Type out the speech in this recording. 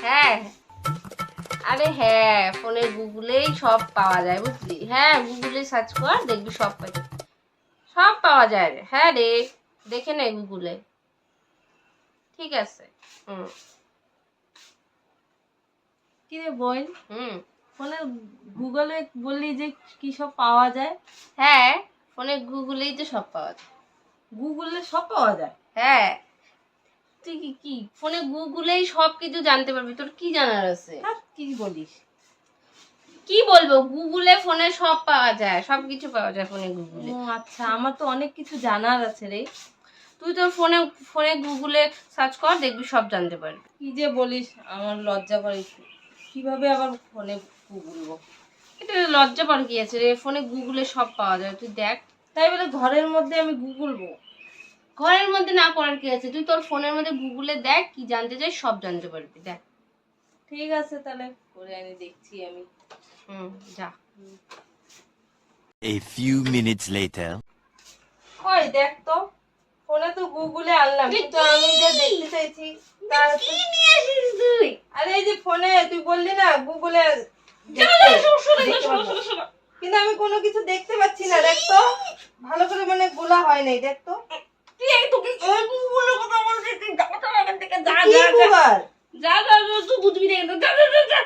হ্যাঁ, আরে হ্যাঁ, ফোনে গুগলেই সব পাওয়া যায় বুঝলি। হ্যাঁ, গুগলে সার্চ কর, দেখবি সব পাওয়া যায়। সব পাওয়া যায় রে। হ্যাঁ রে, দেখে নে গুগলে। ঠিক আছে। হুম কি রে বল, হুম ফোনে গুগলে বললি যে কি সব পাওয়া যায়? হ্যাঁ, ফোনে গুগলেই তো সব পাওয়া যায়। গুগলে সব পাওয়া যায়? হ্যাঁ, তুই কি ফোনে গুগলেই সব কিছু জানতে পারবি, তোর কি জানার আছে? হ্যাঁ, কি বলিস? কি বলবো, গুগলে ফোনে সব পাওয়া যায়, সব কিছু পাওয়া যায় ফোনে গুগলে। ও আচ্ছা, আমার তো অনেক কিছু জানার আছে রে। তুই তোর ফোনে ফোনে গুগলে সার্চ কর, দেখবি সব জানতে পারবি। কি যে বলিস, আমার লজ্জা করে একটু। কিভাবে আবার ফোনে গুগলবো? এটা লজ্জা পাওয়ার কি আছে রে, ফোনে গুগলে সব পাওয়া যায়, তুই দেখ। তাই বলে ঘরের মধ্যে আমি গুগলবো? ঘরের মধ্যে না করার কি আছে, তুই তোর ফোনের মধ্যে গুগলে দেখ, কি জানতে চাই সব জানতে পারবি, দেখ। ঠিক আছে, তাহলে করে আনি, দেখছি আমি। যা। A few minutes later. ওই দেখ তো, ফোনে তো গুগলে আনলাম, কিন্তু আমি যা দেখতে চাইছি তার কি নিয়ে আসিস তুই? আরে এই যে ফোনে তুই বললি না গুগলে কিন্তু আমি কোনো কিছু দেখতে পাচ্ছি না। দেখ তো ভালো করে, মানে গোলা হয় নাই। দেখ তো তুই এই তোকে ওই গুগলের কথা বলছিস, তুই যা তো এখান থেকে, যা কি যা যা গুগল? যা যা, তুই বুঝবি না, যা যা যা যা।